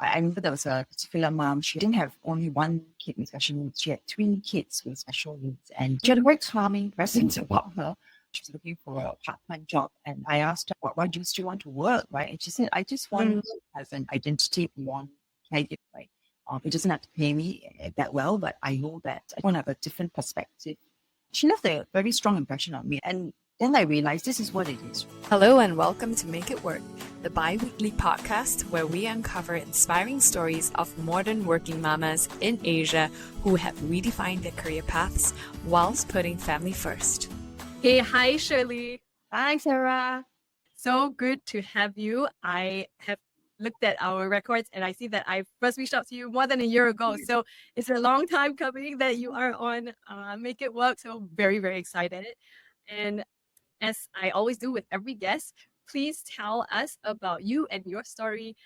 I remember there was a particular mom. She didn't have only one kid with special needs. She had three kids with special needs. And she had a very calming presence about her. She was looking for a part-time job. And I asked her, why do you still want to work, right? And she said, I just want to have an identity beyond caregiving, right? It doesn't have to pay me that well, but I know that I want to have a different perspective. She left a very strong impression on me. And then I realized this is what it is. Hello and welcome to Make It Work, the bi-weekly podcast where we uncover inspiring stories of modern working mamas in Asia who have redefined their career paths whilst putting family first. Hey, hi, Sher-li. Hi, Sarah. So good to have you. I have looked at our records and I see that I first reached out to you more than a year ago. So it's a long time coming that you are on Make It Work. So very, very excited. And as I always do with every guest, please tell us about you and your story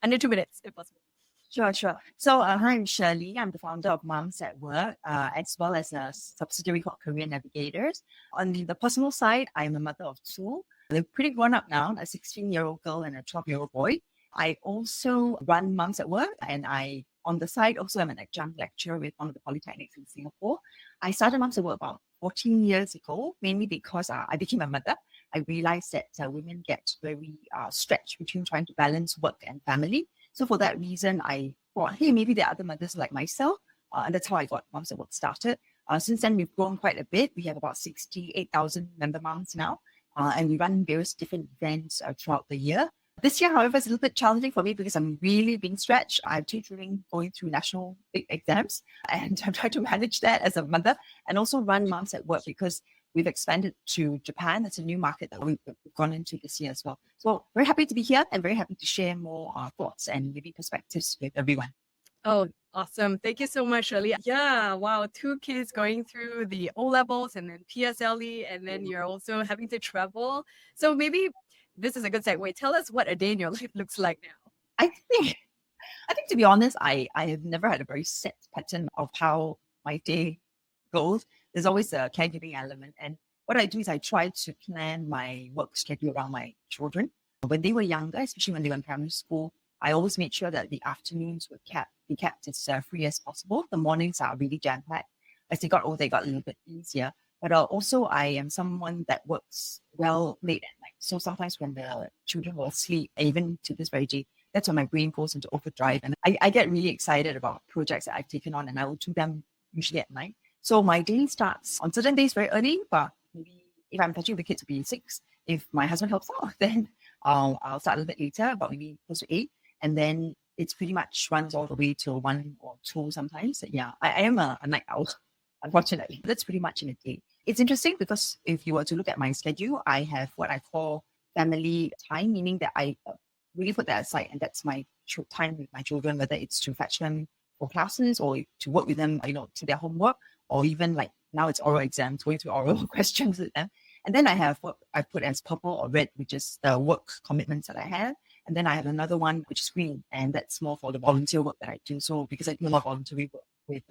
under 2 minutes, if possible. Sure. So hi, I'm Sher-li. I'm the founder of Moms at Work, as well as a subsidiary called Career Navigators. On the personal side, I'm a mother of two. They're pretty grown up now, a 16-year-old girl and a 12-year-old boy. I also run Moms at Work, and I, on the side, also am an adjunct lecturer with one of the polytechnics in Singapore. I started Moms at Work about 14 years ago, mainly because I became a mother. I realized that women get very stretched between trying to balance work and family. So for that reason, I thought, hey, maybe there are other mothers like myself. And that's how I got Moms at Work started. Since then, we've grown quite a bit. We have about 68,000 member moms now. And we run various different events throughout the year. This year, however, is a little bit challenging for me because I'm really being stretched. I'm tutoring, going through national big exams, and I'm trying to manage that as a mother and also run Moms at Work because we've expanded to Japan. That's a new market that we've gone into this year as well. So very happy to be here and very happy to share more thoughts and maybe perspectives with everyone. Oh, awesome. Thank you so much, Sher-li. Yeah, wow. 2 kids going through the O-levels and then PSLE, and then you're also having to travel. So maybe this is a good segue. Tell us what a day in your life looks like now. I think to be honest, I have never had a very set pattern of how my day goes. There's always a caregiving element. And what I do is I try to plan my work schedule around my children. When they were younger, especially when they were in primary school, I always made sure that the afternoons were kept as free as possible. The mornings are really jam-packed. As they got older, they got a little bit easier. But also, I am someone that works well late at night. So sometimes when the children will sleep, even to this very day, that's when my brain goes into overdrive. And I get really excited about projects that I've taken on, and I will do them usually at night. So my day starts on certain days very early, but maybe if I'm fetching the kids to be 6, if my husband helps out, then I'll start a little bit later, about maybe close to 8. And then it's pretty much runs all the way till 1 or 2 sometimes. Yeah, I am a night owl. Unfortunately, that's pretty much in a day. It's interesting because if you were to look at my schedule, I have what I call family time, meaning that I really put that aside, and that's my time with my children, whether it's to fetch them for classes or to work with them, to their homework, or even like now it's oral exams, going through oral questions with them. And then I have what I put as purple or red, which is the work commitments that I have. And then I have another one, which is green, and that's more for the volunteer work that I do. So because I do a lot of voluntary work with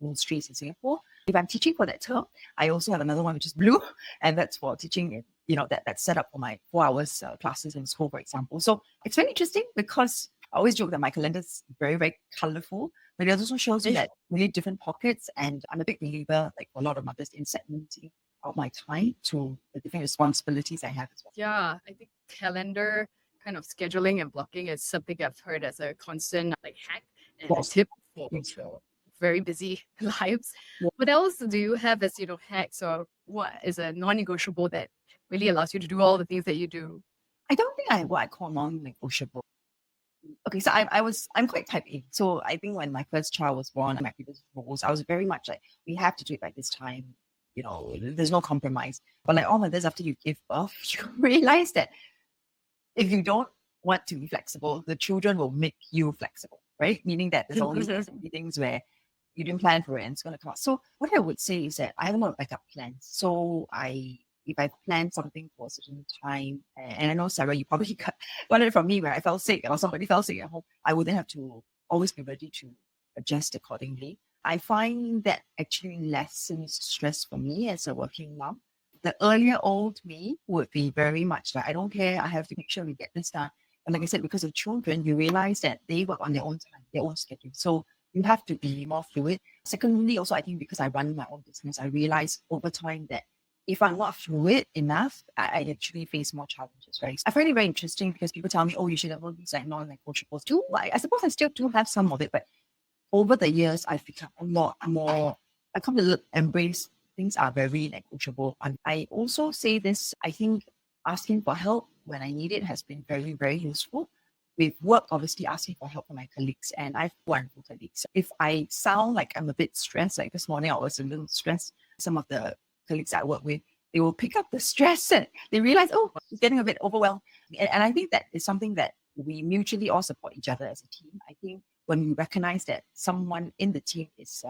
ministries in Singapore. If I'm teaching for that term, I also have another one which is blue, and that's for teaching, that's set up for my 4 hours classes in school, for example. So it's very interesting because I always joke that my calendar is very, very colorful, but it also shows me that really different pockets. And I'm a big believer, like a lot of mothers, in segmenting out my time to the different responsibilities I have as well. Yeah, I think calendar kind of scheduling and blocking is something I've heard as a constant hack and a tip for very busy lives. Yeah. What else do you have as hacks, or what is a non-negotiable that really allows you to do all the things that you do? I don't think I have what I call non-negotiable. Okay, so I'm quite type A. So I think when my first child was born, my previous roles, I was very much like, we have to do it by this time. There's no compromise. But like all mothers, after you give birth, you realize that if you don't want to be flexible, the children will make you flexible, right? Meaning that there's always things where you didn't plan for it and it's going to cost. So what I would say is that I have a lot of backup plans. So if I plan something for a certain time, and I know, Sarah, you probably got it from me where I fell sick or somebody fell sick at home, I would then have to always be ready to adjust accordingly. I find that actually lessens stress for me as a working mom. The earlier old me would be very much like, I don't care, I have to make sure we get this done. And like I said, because of children, you realize that they work on their own time, their own schedule. So you have to be more fluid. Secondly, also, I think because I run my own business, I realize over time that if I'm not fluid enough, I actually face more challenges, right? I find it very interesting because people tell me, oh, you should have all these like non-negotiables too. I suppose I still do have some of it, but over the years, I've become a lot more, I come to embrace things are very negotiable. And I also say this, I think asking for help when I need it has been very, very useful. With work, obviously asking for help from my colleagues, and I have wonderful colleagues. If I sound like I'm a bit stressed, like this morning I was a little stressed, some of the colleagues I work with, they will pick up the stress and they realize, oh, it's getting a bit overwhelmed. And I think that is something that we mutually all support each other as a team. I think when we recognize that someone in the team is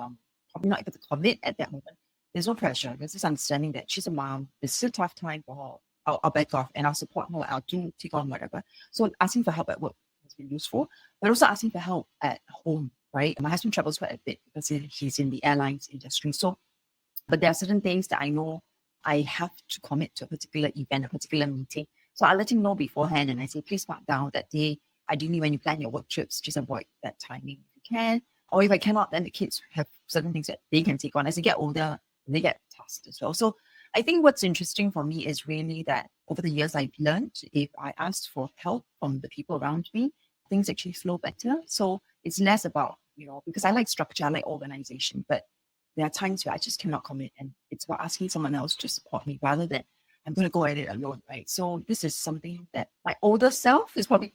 probably not able to commit at that moment, there's no pressure. There's this understanding that she's a mom, it's a tough time for her. I'll back off and I'll support her. I'll take on whatever. So asking for help at work has been useful, but also asking for help at home, right? My husband travels quite a bit because he's in the airlines industry. So, but there are certain days that I know I have to commit to a particular event, a particular meeting. So I'll let him know beforehand and I say, please mark down that day. Ideally, when you plan your work trips, just avoid that timing if you can. Or if I cannot, then the kids have certain things that they can take on. As they get older, they get tasked as well. So I think what's interesting for me is really that over the years I've learned if I ask for help from the people around me, things actually flow better. So it's less about, because I like structure, I like organization, but there are times where I just cannot commit and it's about asking someone else to support me rather than I'm going to go at it alone, right? So this is something that my older self is probably,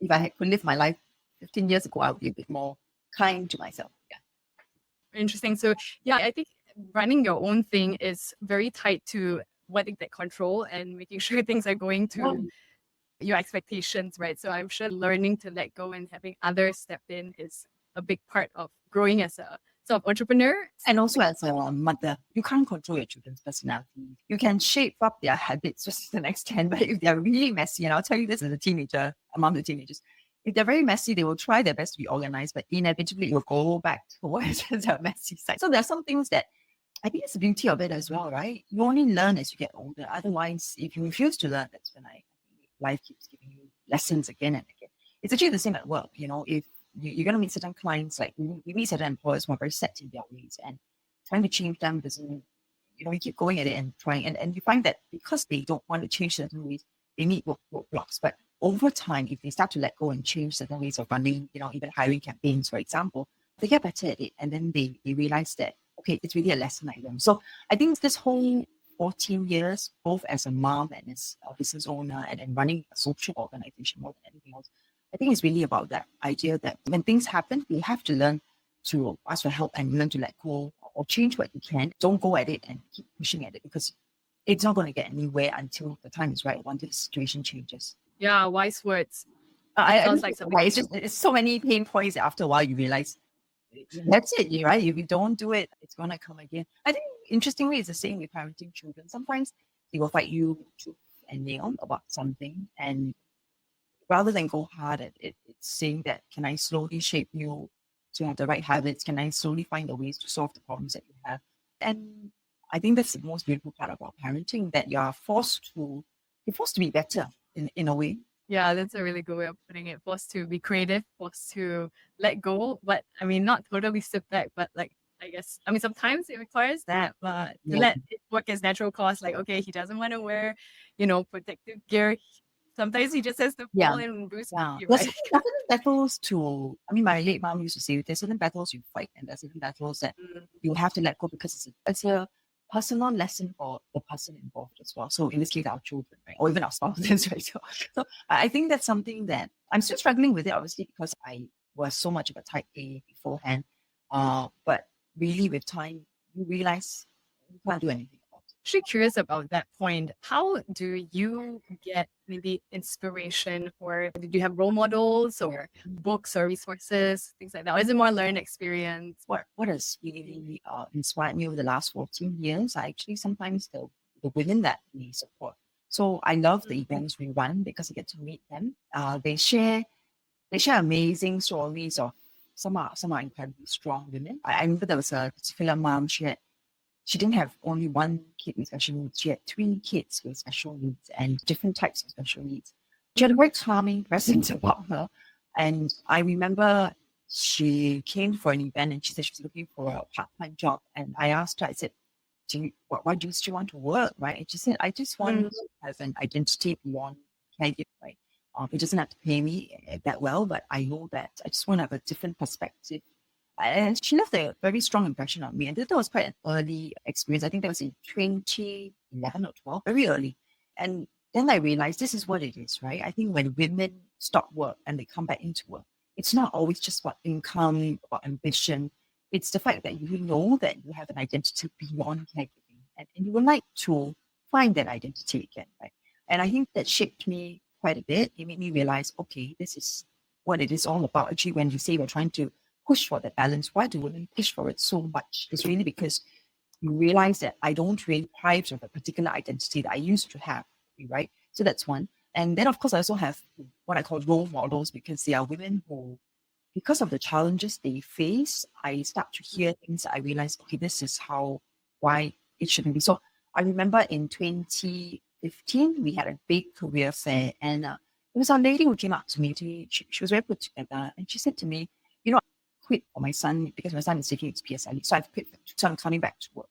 if I could live my life 15 years ago, I would be a bit more kind to myself. Yeah. Interesting. So yeah, I think running your own thing is very tied to wanting that control and making sure things are going to your expectations, right? So I'm sure learning to let go and having others step in is a big part of growing as a sort of entrepreneur. And also as a mother, you can't control your children's personality. You can shape up their habits just to an extent, but if they're really messy, and I'll tell you this as a teenager, a mom to teenagers, if they're very messy, they will try their best to be organized, but inevitably it will go back to what is their messy side. So there are some things that I think it's the beauty of it as well, right? You only learn as you get older. Otherwise, if you refuse to learn, that's when life keeps giving you lessons again and again. It's actually the same at work. If you're going to meet certain clients, like you meet certain employers who are very set in their ways and trying to change them doesn't, you keep going at it and trying. And you find that because they don't want to change certain ways, they meet roadblocks. But over time, if they start to let go and change certain ways of running, even hiring campaigns, for example, they get better at it. And then they realize that, okay, it's really a lesson I learned. So I think this whole 14 years, both as a mom and as a business owner and running a social organization more than anything else, I think it's really about that idea that when things happen, you have to learn to ask for help and learn to let go or change what you can. Don't go at it and keep pushing at it because it's not going to get anywhere until the time is right, once the situation changes. Yeah, wise words. Sounds like something. It's so many pain points that after a while you realize that's it, right? If you don't do it, it's going to come again. I think interestingly, it's the same with parenting children. Sometimes they will fight you tooth and nail about something. And rather than go hard at it, it's saying that, can I slowly shape you to have the right habits? Can I slowly find the ways to solve the problems that you have? And I think that's the most beautiful part about parenting, that you're forced to be better in a way. Yeah, that's a really good way of putting it. Forced to be creative, forced to let go. But I mean, not totally step back, but I guess, sometimes it requires that, but to let it work as natural course. Like, okay, he doesn't want to wear, protective gear. Sometimes he just has to fall and bruise. Yeah. There's certain battles to, my late mom used to say, there's certain battles you fight and there's certain battles that you have to let go because it's a personal lesson for the person involved as well. So in this case, our children, right? Or even our spouses, right? So I think that's something that I'm still struggling with it, obviously, because I was so much of a type A beforehand. But really with time, you realize you can't do anything about it. Actually curious about that point. How do you get maybe inspiration, or did you have role models or books or resources, things like that? Or is it more learned experience? What has really inspired me over the last 14 years are actually sometimes the women that we support. So I love the events we run because I get to meet them. They share amazing stories of some are incredibly strong women. I remember there was a particular mom, she didn't have only one kid with special needs. She had 3 kids with special needs and different types of special needs. She had a very calming presence about her. And I remember she came for an event and she said she was looking for a part-time job. And I asked her, I said, why do you still want to work, right? And she said, I just want to have an identity beyond caregiving, right? It doesn't have to pay me that well, but I know that I just want to have a different perspective. And she left a very strong impression on me. And that was quite an early experience. I think that was in 2011 or 12, very early. And then I realized this is what it is, right? I think when women stop work and they come back into work, it's not always just about income or ambition. It's the fact that you know that you have an identity beyond caregiving and you would like to find that identity again, right? And I think that shaped me quite a bit. It made me realize, okay, this is what it is all about. Actually, when you say we're trying to push for that balance, why do women push for it so much? It's really because you realize that I don't really thrive of a particular identity that I used to have, right? So that's one. And then, of course, I also have what I call role models because they are women who, because of the challenges they face, I start to hear things that I realize, okay, this is why it shouldn't be. So I remember in 2015, we had a big career fair and it was a lady who came up to me. She was very put together and she said to me, you know, I quit for my son because my son is taking his PSLE. So I've quit, so I'm coming back to work,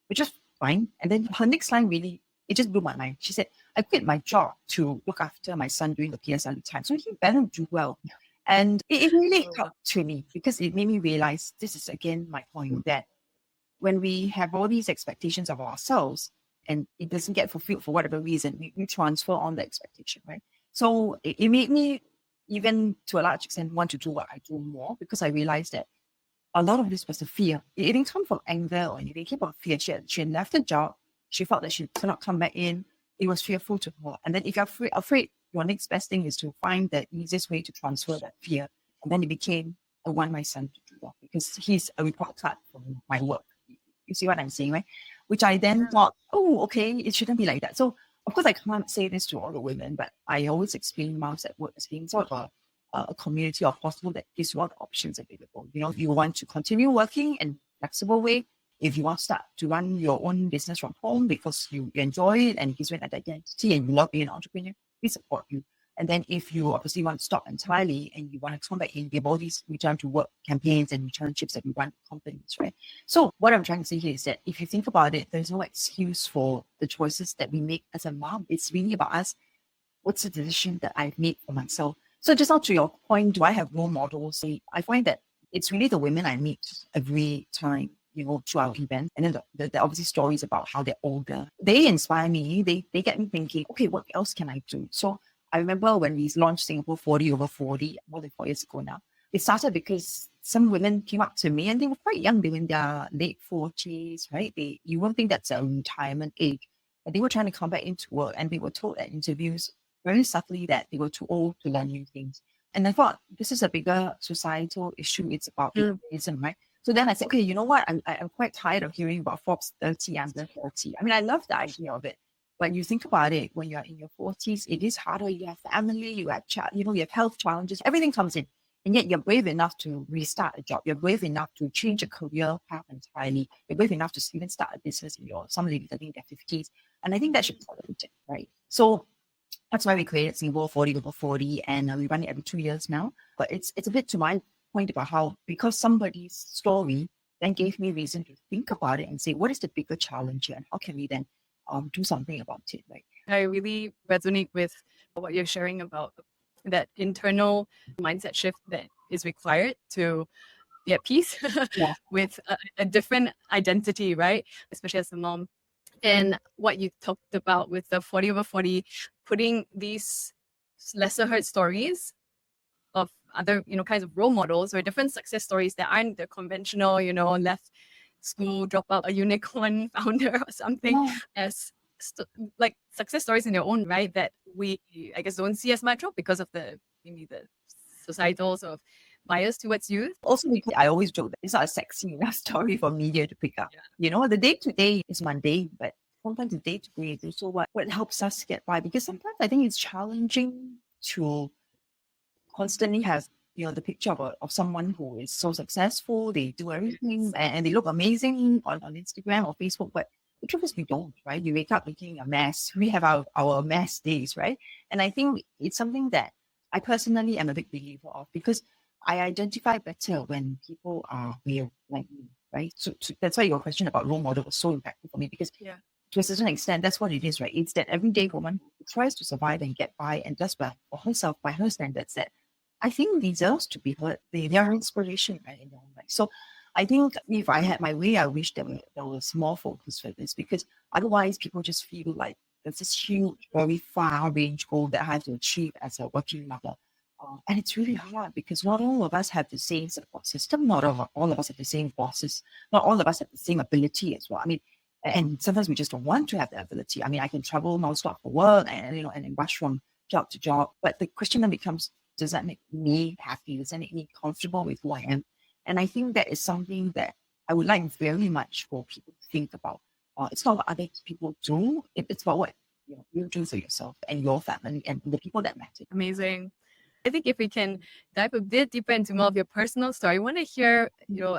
which is fine. And then her next line really, it just blew my mind. She said, I quit my job to look after my son during the PSLE time. So he better do well. And it really helped to me because it made me realize this is again my point that when we have all these expectations of ourselves and it doesn't get fulfilled for whatever reason, we transfer on the expectation, right? So it made me, even to a large extent, want to do what I do more because I realized that a lot of this was the fear. It didn't come from anger or anything. It came from fear. She had left the job. She felt that she cannot come back in. It was fearful to her. And then if you're afraid, your next best thing is to find the easiest way to transfer that fear. And then it became, I want my son to do that because he's a report card from my work. You see what I'm saying, right? Which I then thought, oh, okay, it shouldn't be like that. So, of course, I can't say this to all the women, but I always explain moms at work as being sort of a community of possible that gives you all the options available. You know, if you want to continue working in a flexible way, if you want to start to run your own business from home because you enjoy it and it gives you an identity and you love being an entrepreneur, we support you. And then if you obviously want to stop entirely and you want to come back in, we have all these return to work campaigns and returnships that we run companies, right? So what I'm trying to say here is that if you think about it, there's no excuse for the choices that we make as a mom. It's really about us. What's the decision that I've made for myself? So just now to your point, do I have role models? I find that it's really the women I meet every time, you know, through our events. And then the obviously stories about how they're older. They inspire me. They get me thinking, okay, what else can I do? So I remember when we launched Singapore 40 over 40, more than 4 years ago now, it started because some women came up to me and they were quite young. They were in their late 40s, right? You won't think that's a retirement age. But they were trying to come back into work and they were told at interviews very subtly that they were too old to learn new things. And I thought, this is a bigger societal issue. It's about ageism, right? So then I said, okay, you know what? I'm quite tired of hearing about Forbes 30 under 40. I mean, I love the idea of it. But you think about it, when you're in your 40s, it is harder. You have family, you have you have health challenges, everything comes in. And yet you're brave enough to restart a job. You're brave enough to change a career path entirely. You're brave enough to even start a business in some ladies in their 50s. And I think that should be celebrated, right? So that's why we created Singapore 40 over 40 and we run it every 2 years now. But it's a bit to my point about how, because somebody's story then gave me reason to think about it and say, what is the bigger challenge here and how can we then do something about it? Right? I really resonate with what you're sharing about that internal mindset shift that is required to be at peace with a different identity, right? Especially as a mom. And what you talked about with the 40 over 40, putting these lesser heard stories of other, kinds of role models or different success stories that aren't the conventional, left school, drop out, a unicorn founder or something as like success stories in their own right that we, I guess, don't see as much of because of maybe the societal sort of bias towards youth. Also, because I always joke that it's not a sexy enough story for media to pick up. Yeah. The day-to-day is mundane, but sometimes the day-to-day is also what helps us get by. Because sometimes I think it's challenging to constantly have the picture of someone who is so successful, they do everything and they look amazing on Instagram or Facebook, but the truth is we don't, right? You wake up making a mess. We have our mess days, right? And I think it's something that I personally am a big believer of, because I identify better when people are real like me, right? So that's why your question about role model was so impactful for me, because Yeah. to a certain extent, that's what it is, right? It's that everyday woman who tries to survive and get by and does well for herself by her standards that I think deserves to be heard. They are inspiration, right, in their own right. So I think if I had my way, I wish there was more focus for this, because otherwise people just feel like there's this huge, very far range goal that I have to achieve as a working mother. And it's really hard because not all of us have the same support system. Not all of us have the same bosses. Not all of us have the same ability as well. I mean, and sometimes we just don't want to have that ability. I mean, I can travel nonstop for work and then rush from job to job. But the question then becomes, does that make me happy? Does that make me comfortable with who I am? And I think that is something that I would like very much for people to think about. It's not what other people do. It's about what you do for yourself and your family and the people that matter. Amazing. I think if we can dive a bit deeper into more of your personal story, I want to hear, if you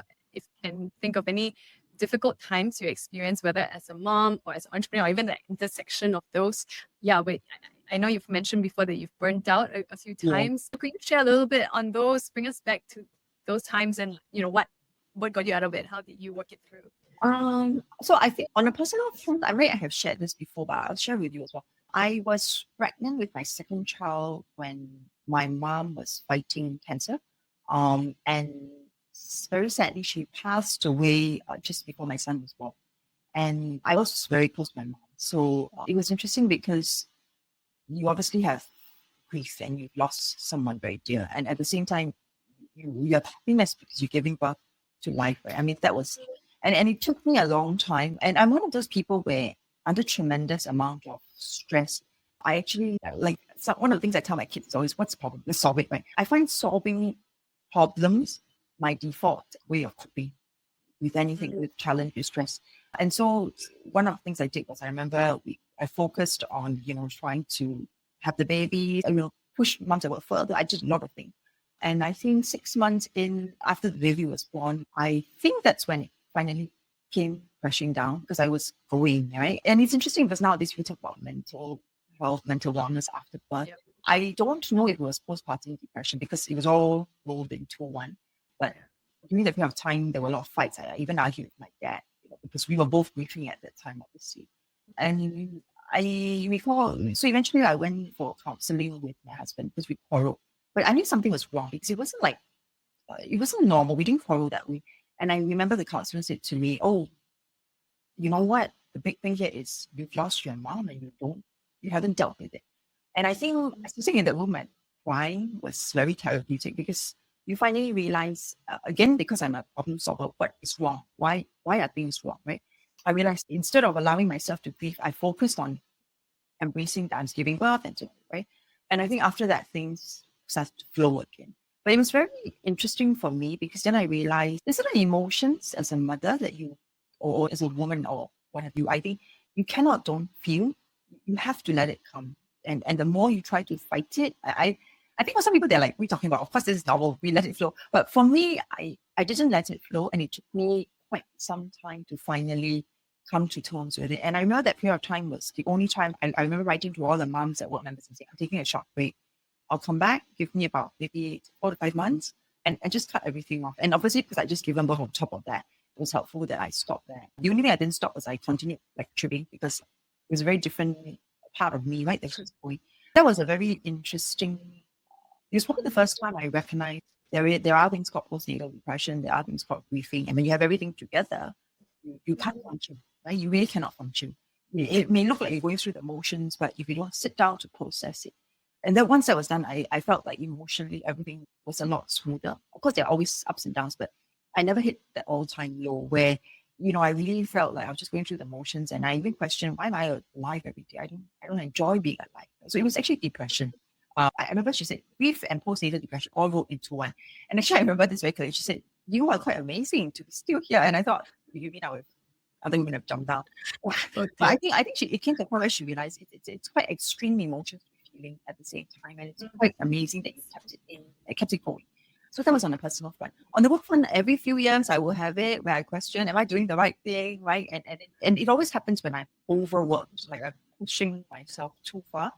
can think of any difficult times you experience, whether as a mom or as an entrepreneur, or even the intersection of those. Yeah, wait, I know you've mentioned before that you've burnt out a few times. Could you share a little bit on those? Bring us back to those times and, what got you out of it? How did you work it through? So I think on a personal front, I have shared this before, but I'll share with you as well. I was pregnant with my second child when my mom was fighting cancer. And very sadly, she passed away just before my son was born. And I was very close to my mom. So it was interesting because you obviously have grief and you've lost someone very dear. And at the same time, you have happiness because you're giving birth to life, right? I mean, that was, and it took me a long time. And I'm one of those people where under tremendous amount of stress, I actually one of the things I tell my kids is always, what's the problem? Let's solve it, right? I find solving problems my default way of coping with anything, with challenge, with stress. And so one of the things I did was I remember I focused on, trying to have the baby, push moms a bit further. I did a lot of things. And I think 6 months in after the baby was born, I think that's when it finally came crashing down because I was going, right? And it's interesting because nowadays we talk about mental health, mental wellness after birth. Yep. I don't know if it was postpartum depression because it was all rolled into one. But during that period of time, there were a lot of fights. I even argued with my dad because we were both grieving at that time, obviously. And I recall, so eventually I went for counseling with my husband because we quarreled. But I knew something was wrong because it wasn't it wasn't normal. We didn't quarrel that way. And I remember the counselor said to me, oh, you know what? The big thing here is you've lost your mom and you haven't dealt with it. And I think sitting in that room and crying was very therapeutic because you finally realize, again, because I'm a problem solver, what is wrong? Why are things wrong, right? I realized instead of allowing myself to grieve, I focused on embracing that I'm giving birth and so on, right? And I think after that, things started to flow again. But it was very interesting for me because then I realized there's certain emotions as a mother that or as a woman or what have you, I think you don't feel. You have to let it come. And the more you try to fight it, I think for some people, they're like, we're talking about, of course, this is novel, we let it flow. But for me, I didn't let it flow. And it took me quite some time to finally come to terms with it. And I remember that period of time was the only time I remember writing to all the moms at work members and saying, I'm taking a short break. I'll come back, give me about maybe 4 to 5 months and just cut everything off. And obviously, because I just given birth on top of that, it was helpful that I stopped there. The only thing I didn't stop was I continued lecturing because it was a very different part of me, right? That was a very interesting, it was probably the first time I recognized there are things called postnatal depression, there are things called grieving. And when you have everything together, you can't function, right? You really cannot function. It may look like you're going through the motions, but if you don't sit down to process it. And then once that was done, I felt like emotionally everything was a lot smoother. Of course, there are always ups and downs, but I never hit that all-time low where, I really felt like I was just going through the motions and I even questioned, why am I alive every day? I don't enjoy being alive. So it was actually depression. I remember she said, grief and postnatal depression all rolled into one. And actually, I remember this very clearly. She said, you are quite amazing to be still here. And I thought, you mean I think we would have jumped out. But I think it came to a point where she realized it's quite extreme emotions to be feeling at the same time. And it's quite amazing that you kept it in, it kept it going. So that was on the personal front. On the work front, every few years I will have it where I question, am I doing the right thing, right? And it always happens when I'm overworked, like I'm pushing myself too far.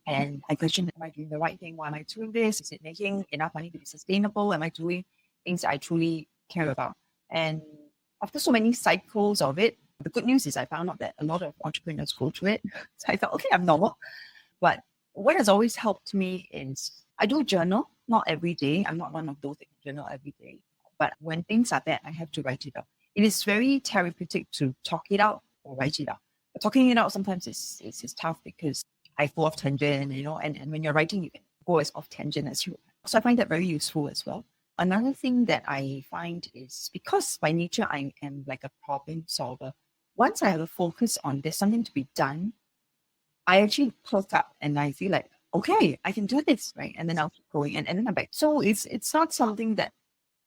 And I question, am I doing the right thing? Why am I doing this? Is it making enough money to be sustainable? Am I doing things I truly care about? And after so many cycles of it, the good news is I found out that a lot of entrepreneurs go through it. So I thought, okay, I'm normal. But what has always helped me is I do journal, not every day. I'm not one of those that can journal every day. But when things are bad, I have to write it out. It is very therapeutic to talk it out or write it out. But talking it out sometimes is tough because I go off tangent, and when you're writing, you can go as off tangent as you. So I find that very useful as well. Another thing that I find is because by nature I am like a problem solver. Once I have a focus on there's something to be done, I actually perk up and I feel like, okay, I can do this, right? And then I'll keep going and then I'm back. So it's not something that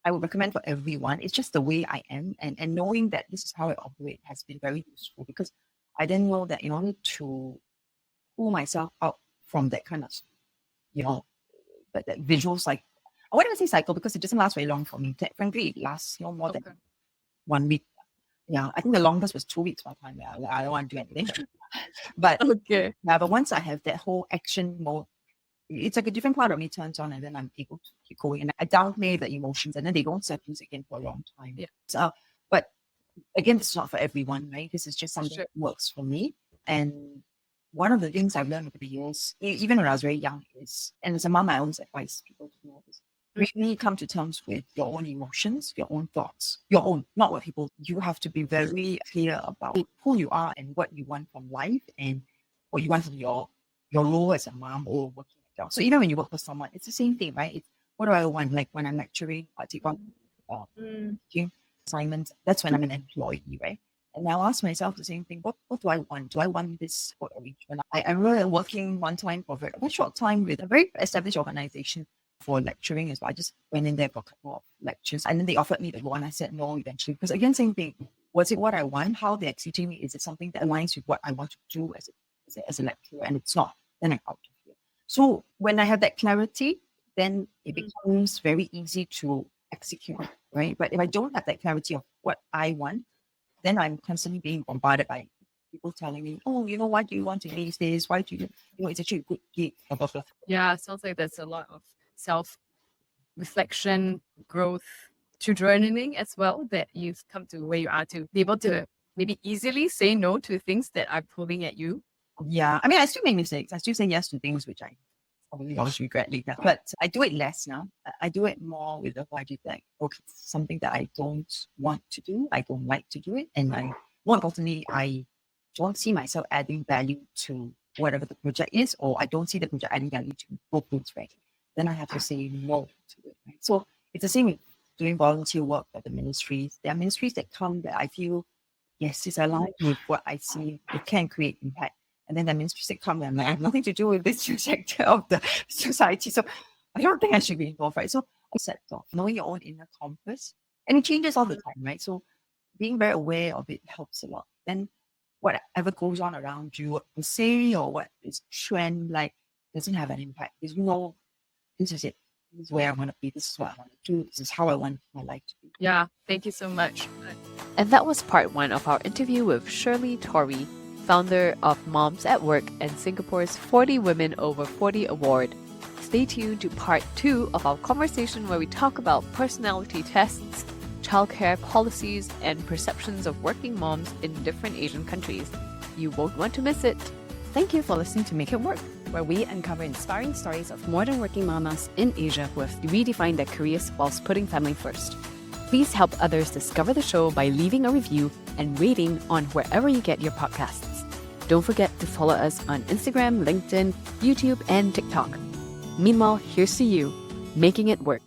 I would recommend for everyone. It's just the way I am. And knowing that this is how I operate has been very useful because I didn't know that in order to pull myself out from that kind of, that visual cycle. I wouldn't say cycle because it doesn't last very long for me. Frankly, it lasts more than 1 week. Yeah, I think the longest was 2 weeks one time. Yeah, I don't want to do anything. But but once I have that whole action mode, it's like a different part of me turns on and then I'm able to keep going. And I downplay the emotions and then they don't surface again for a long time. Yeah. So, but again, this is not for everyone, right? This is just something that works for me. And one of the things I've learned over the years, even when I was very young, is, and as a mom, I always advise people to know this. Really come to terms with your own emotions, your own thoughts, your own, not what people. You have to be very clear about who you are and what you want from life and what you want from your role as a mom or working adult. So even when you work for someone, it's the same thing, right? It's, what do I want? Like when I'm lecturing, I take on teaching assignments. That's when I'm an employee, right? And I'll ask myself the same thing. What do I want? Do I want this for arrangement? I remember working one time for a very short time with a very established organization for lecturing as well. I just went in there for a couple of lectures and then they offered me the role and I said no eventually because again, same thing. Was it what I want? How they're executing me? Is it something that aligns with what I want to do as a lecturer? And it's not, then I'm out of here. So when I have that clarity, then it becomes very easy to execute, right? But if I don't have that clarity of what I want, then I'm constantly being bombarded by people telling me, oh, why do you want to leave this? Why do it's actually a good gig, blah, blah, blah. Yeah, it sounds like there's a lot of self-reflection, growth to journaling as well, that you've come to where you are to be able to maybe easily say no to things that are pulling at you. Yeah, I mean, I still make mistakes. I still say yes to things which I probably always regret later. But I do it less now. I do it more with the idea that, okay, something that I don't want to do. I don't like to do it. And more importantly, I don't see myself adding value to whatever the project is, or I don't see the project adding value to both groups, right? Then I have to say no to it. Right? So it's the same with doing volunteer work at the ministries. There are ministries that come that I feel, yes, it's aligned with what I see. It can create impact. And then the ministries that come and I'm like, I have nothing to do with this sector of the society. So I don't think I should be involved, right? So I set off, knowing your own inner compass. And it changes all the time, right? So being very aware of it helps a lot. Then whatever goes on around you, what you say or what is trend, like, doesn't have an impact. Because this is it. This is where I want to be. This is what I want to do. This is how I want my life to be. Yeah, thank you so much. And that was part 1 of our interview with Sher-li Torrey, founder of Moms at Work and Singapore's 40 Women Over 40 Award. Stay tuned to part 2 of our conversation where we talk about personality tests, childcare policies, and perceptions of working moms in different Asian countries. You won't want to miss it. Thank you for listening to Make It Work, where we uncover inspiring stories of modern working mamas in Asia who have redefined their careers whilst putting family first. Please help others discover the show by leaving a review and rating on wherever you get your podcasts. Don't forget to follow us on Instagram, LinkedIn, YouTube, and TikTok. Meanwhile, here's to you, making it work.